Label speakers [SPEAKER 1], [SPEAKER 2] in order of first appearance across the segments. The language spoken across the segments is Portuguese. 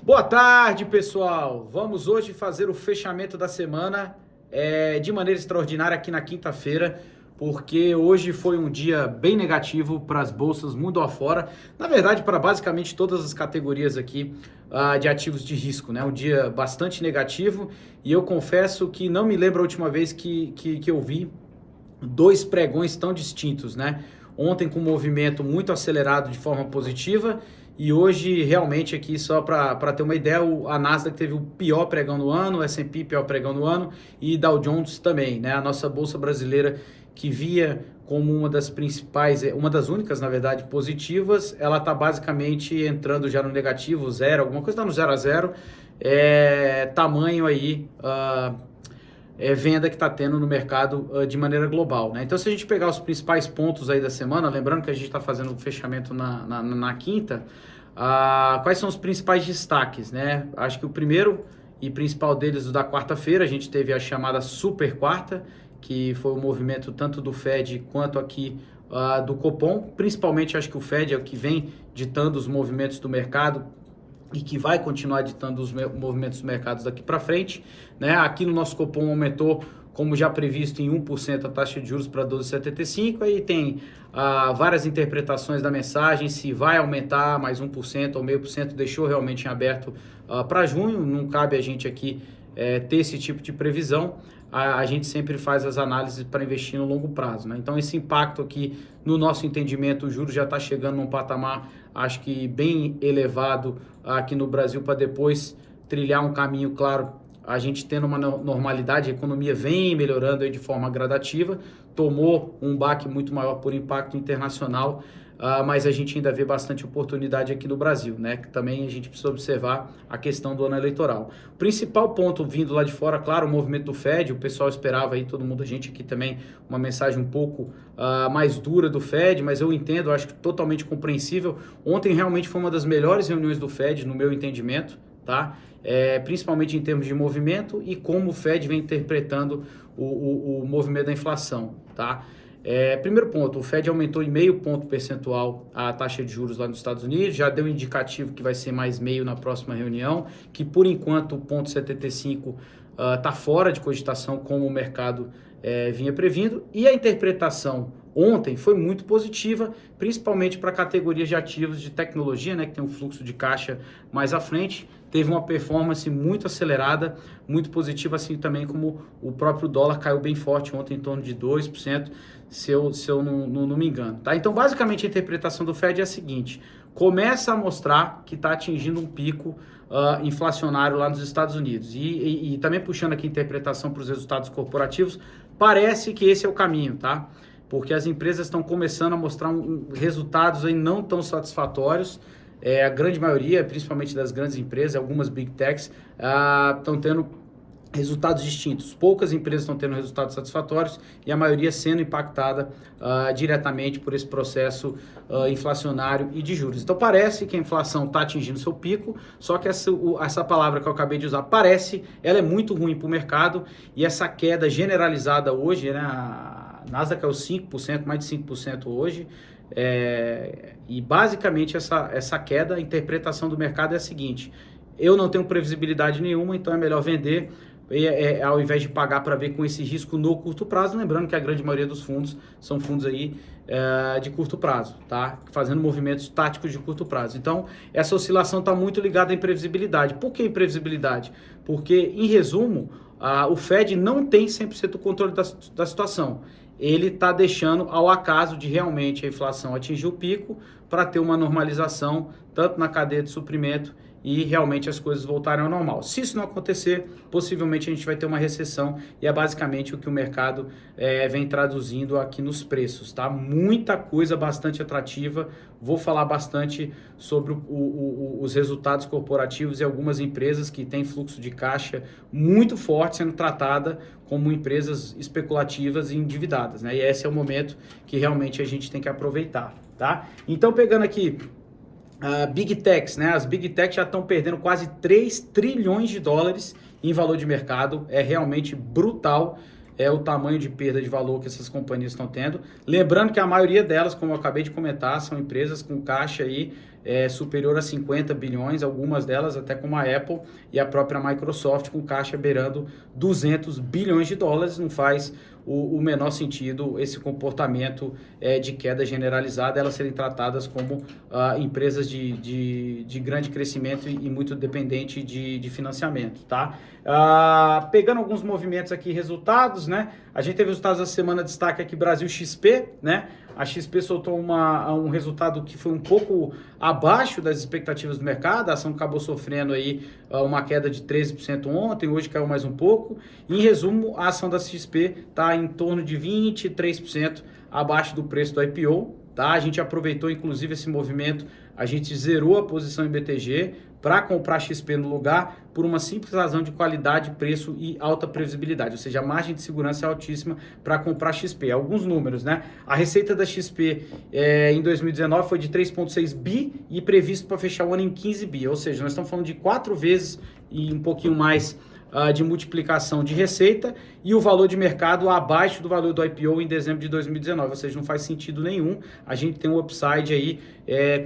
[SPEAKER 1] Boa tarde, pessoal! Vamos hoje fazer o fechamento da semana de maneira extraordinária aqui na quinta-feira, porque hoje foi um dia bem negativo para as bolsas mundo afora. Na verdade, para basicamente todas as categorias aqui de ativos de risco, né? Um dia bastante negativo e eu confesso que não me lembro a última vez que eu vi dois pregões tão distintos, né? Ontem com um movimento muito acelerado de forma positiva e hoje realmente aqui só para ter uma ideia, a Nasdaq teve o pior pregão do ano, o S&P pior pregão do ano e Dow Jones também, né? A nossa bolsa brasileira que via como uma das principais, uma das únicas, na verdade, positivas, ela está basicamente entrando já no negativo, zero, alguma coisa está no 0 a 0, tamanho aí venda que está tendo no mercado de maneira global, né? Então, se a gente pegar os principais pontos aí da semana, lembrando que a gente está fazendo o fechamento na quinta, quais são os principais destaques, né? Acho que o primeiro e principal deles, o da quarta-feira, a gente teve a chamada super quarta, que foi o movimento tanto do Fed quanto aqui do Copom. Principalmente, acho que o Fed é o que vem ditando os movimentos do mercado e que vai continuar ditando os movimentos dos mercados daqui para frente, né? Aqui no nosso Copom aumentou, como já previsto, em 1% a taxa de juros para 12,75, aí tem várias interpretações da mensagem, se vai aumentar mais 1% ou 0,5%, deixou realmente em aberto para junho, não cabe a gente aqui ter esse tipo de previsão. A gente sempre faz as análises para investir no longo prazo, né? Então esse impacto aqui, no nosso entendimento, o juros já está chegando num patamar, acho que bem elevado aqui no Brasil, para depois trilhar um caminho, claro, a gente tendo uma normalidade, a economia vem melhorando aí de forma gradativa, tomou um baque muito maior por impacto internacional, mas a gente ainda vê bastante oportunidade aqui no Brasil, né? Que também a gente precisa observar a questão do ano eleitoral. O principal ponto vindo lá de fora, claro, o movimento do Fed, o pessoal esperava aí, todo mundo, a gente aqui também, uma mensagem um pouco mais dura do Fed, mas eu entendo, acho que totalmente compreensível. Ontem realmente foi uma das melhores reuniões do Fed, no meu entendimento, tá? Principalmente em termos de movimento e como o Fed vem interpretando o movimento da inflação, tá? Primeiro ponto, o Fed aumentou em 0,5 ponto percentual a taxa de juros lá nos Estados Unidos, já deu um indicativo que vai ser mais meio na próxima reunião, que por enquanto o ponto 75 está fora de cogitação como o mercado vinha previndo, e a interpretação ontem foi muito positiva, principalmente para categorias de ativos de tecnologia, né, que tem um fluxo de caixa mais à frente, teve uma performance muito acelerada, muito positiva, assim também como o próprio dólar caiu bem forte ontem, em torno de 2%, se eu não me engano. Tá? Então, basicamente, a interpretação do Fed é a seguinte: começa a mostrar que está atingindo um pico inflacionário lá nos Estados Unidos. E também puxando aqui a interpretação para os resultados corporativos, parece que esse é o caminho, tá? Porque as empresas estão começando a mostrar resultados aí não tão satisfatórios. A grande maioria, principalmente das grandes empresas, algumas big techs, estão tendo resultados distintos. Poucas empresas estão tendo resultados satisfatórios e a maioria sendo impactada diretamente por esse processo inflacionário e de juros. Então parece que a inflação está atingindo seu pico, só que essa palavra que eu acabei de usar, parece, ela é muito ruim para o mercado, e essa queda generalizada hoje, né, a Nasdaq caiu 5%, mais de 5% hoje, e basicamente essa queda, a interpretação do mercado é a seguinte: eu não tenho previsibilidade nenhuma, então é melhor vender, ao invés de pagar para ver com esse risco no curto prazo, lembrando que a grande maioria dos fundos são fundos aí de curto prazo, tá? Fazendo movimentos táticos de curto prazo. Então, essa oscilação está muito ligada à imprevisibilidade. Por que imprevisibilidade? Porque, em resumo, o Fed não tem 100% o controle da situação. Ele está deixando ao acaso de realmente a inflação atingir o pico para ter uma normalização, tanto na cadeia de suprimento, e realmente as coisas voltarem ao normal. Se isso não acontecer, possivelmente a gente vai ter uma recessão, e é basicamente o que o mercado vem traduzindo aqui nos preços, tá? Muita coisa bastante atrativa, vou falar bastante sobre os resultados corporativos e algumas empresas que têm fluxo de caixa muito forte sendo tratada como empresas especulativas e endividadas, né? E esse é o momento que realmente a gente tem que aproveitar, tá? Então, pegando aqui Big Techs, né? As Big Techs já estão perdendo quase 3 trilhões de dólares em valor de mercado. É realmente brutal o tamanho de perda de valor que essas companhias estão tendo. Lembrando que a maioria delas, como eu acabei de comentar, são empresas com caixa aí superior a 50 bilhões, algumas delas até como a Apple e a própria Microsoft, com caixa beirando 200 bilhões de dólares. Não faz o menor sentido esse comportamento de queda generalizada, elas serem tratadas como empresas de grande crescimento e muito dependente de financiamento, tá? Pegando alguns movimentos aqui, resultados, né? A gente teve resultados da semana, destaque aqui Brasil XP, né? A XP soltou um resultado que foi um pouco abaixo das expectativas do mercado, a ação acabou sofrendo aí uma queda de 13% ontem, hoje caiu mais um pouco. Em resumo, a ação da XP está em torno de 23% abaixo do preço do IPO, tá? A gente aproveitou inclusive esse movimento, a gente zerou a posição em BTG para comprar XP no lugar por uma simples razão de qualidade, preço e alta previsibilidade, ou seja, a margem de segurança é altíssima para comprar XP. Alguns números, né? A receita da XP em 2019 foi de 3,6 bi e previsto para fechar o ano em 15 bi, ou seja, nós estamos falando de 4 vezes e um pouquinho mais de multiplicação de receita e o valor de mercado abaixo do valor do IPO em dezembro de 2019, ou seja, não faz sentido nenhum. A gente tem um upside aí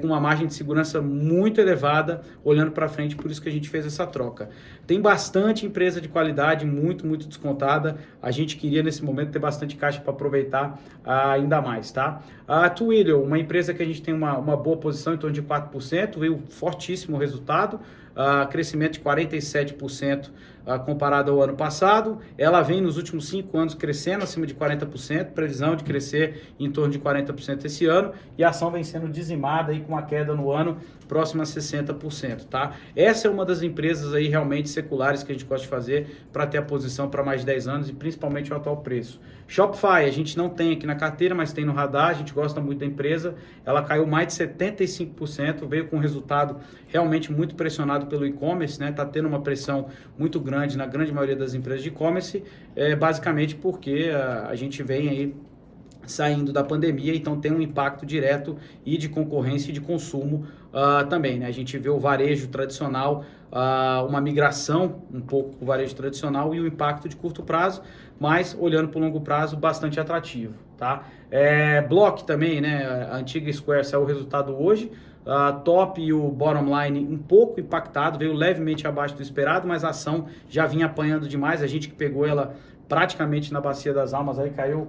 [SPEAKER 1] com uma margem de segurança muito elevada, olhando para frente, por isso que a gente fez essa troca. Tem bastante empresa de qualidade, muito descontada. A gente queria nesse momento ter bastante caixa para aproveitar ainda mais, tá? A Twilio, uma empresa que a gente tem uma boa posição, em torno de 4%, veio fortíssimo o resultado, crescimento de 47% comparado ao ano passado. Ela vem nos últimos 5 anos crescendo acima de 40%, previsão de crescer em torno de 40% esse ano, e a ação vem sendo dizimada aí com uma queda no ano próxima a 60%, tá? Essa é uma das empresas aí realmente seculares que a gente gosta de fazer para ter a posição para mais de 10 anos e principalmente o atual preço. Shopify, a gente não tem aqui na carteira, mas tem no radar, a gente gosta muito da empresa, ela caiu mais de 75%, veio com um resultado realmente muito pressionado pelo e-commerce, né? Tá tendo uma pressão muito grande na grande maioria das empresas de e-commerce, basicamente porque a gente vem aí saindo da pandemia, então tem um impacto direto e de concorrência e de consumo também, né? A gente vê o varejo tradicional, uma migração um pouco para o varejo tradicional e o impacto de curto prazo, mas olhando para o longo prazo, bastante atrativo, tá? Block também, né? A antiga Square saiu o resultado hoje, top e o bottom line um pouco impactado, veio levemente abaixo do esperado, mas a ação já vinha apanhando demais, a gente que pegou ela praticamente na bacia das almas, aí caiu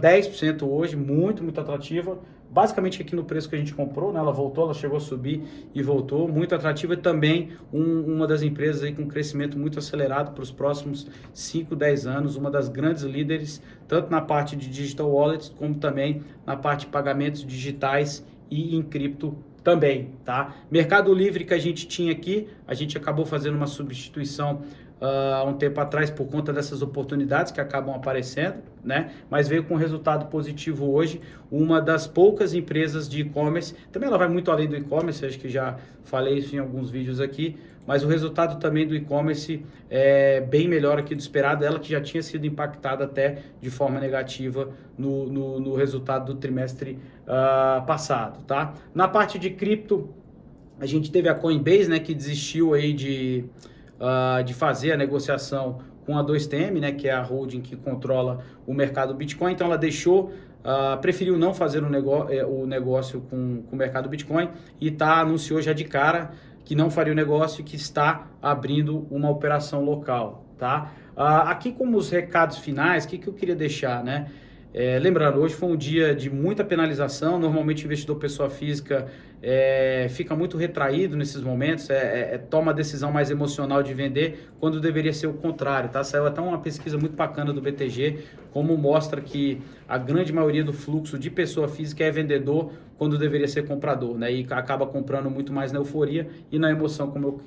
[SPEAKER 1] 10% hoje, muito atrativa, basicamente aqui no preço que a gente comprou, né? Ela voltou, ela chegou a subir e voltou, muito atrativa, e também uma das empresas aí com crescimento muito acelerado para os próximos 5, 10 anos, uma das grandes líderes, tanto na parte de digital wallets, como também na parte de pagamentos digitais e em cripto também, tá? Mercado Livre que a gente tinha aqui, a gente acabou fazendo uma substituição há um tempo atrás por conta dessas oportunidades que acabam aparecendo, né? Mas veio com resultado positivo hoje, uma das poucas empresas de e-commerce, também ela vai muito além do e-commerce, acho que já falei isso em alguns vídeos aqui, mas o resultado também do e-commerce é bem melhor aqui do esperado, ela que já tinha sido impactada até de forma negativa no resultado do trimestre passado, tá? Na parte de cripto, a gente teve a Coinbase, né, que desistiu aí de fazer a negociação com a 2TM, né, que é a holding que controla o mercado Bitcoin, então ela deixou, preferiu não fazer o negócio com o mercado Bitcoin e anunciou já de cara que não faria o negócio e que está abrindo uma operação local, tá? Aqui como os recados finais, o que eu queria deixar, né? Lembrando, hoje foi um dia de muita penalização, normalmente o investidor pessoa física fica muito retraído nesses momentos, toma a decisão mais emocional de vender, quando deveria ser o contrário, tá? Saiu até uma pesquisa muito bacana do BTG, como mostra que a grande maioria do fluxo de pessoa física é vendedor, quando deveria ser comprador, né? E acaba comprando muito mais na euforia e na emoção, como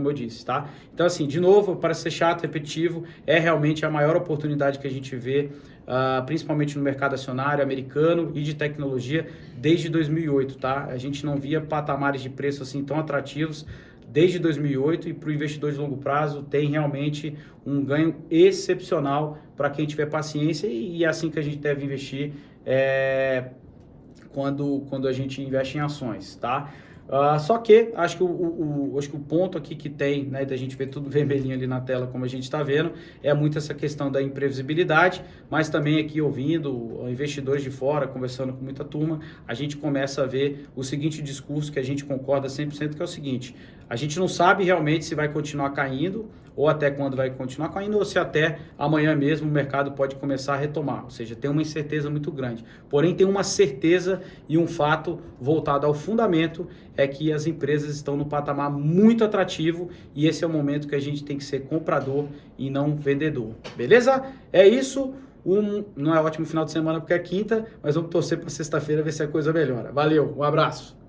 [SPEAKER 1] eu disse, tá? Então, assim, de novo, para ser chato, repetitivo, é realmente a maior oportunidade que a gente vê, principalmente no mercado acionário americano e de tecnologia, desde 2008, tá? A gente não via patamares de preço assim tão atrativos desde 2008, e para o investidor de longo prazo tem realmente um ganho excepcional para quem tiver paciência, e é assim que a gente deve investir quando a gente investe em ações, tá? Só que acho que acho que o ponto aqui que tem, né, da gente ver tudo vermelhinho ali na tela, como a gente está vendo, é muito essa questão da imprevisibilidade, mas também aqui ouvindo investidores de fora, conversando com muita turma, a gente começa a ver o seguinte discurso que a gente concorda 100%, que é o seguinte: a gente não sabe realmente se vai continuar caindo, ou até quando vai continuar caindo, ou se até amanhã mesmo o mercado pode começar a retomar. Ou seja, tem uma incerteza muito grande. Porém, tem uma certeza e um fato voltado ao fundamento, é que as empresas estão no patamar muito atrativo e esse é o momento que a gente tem que ser comprador e não vendedor. Beleza? É isso. Não é ótimo final de semana porque é quinta, mas vamos torcer para sexta-feira ver se a coisa melhora. Valeu, um abraço.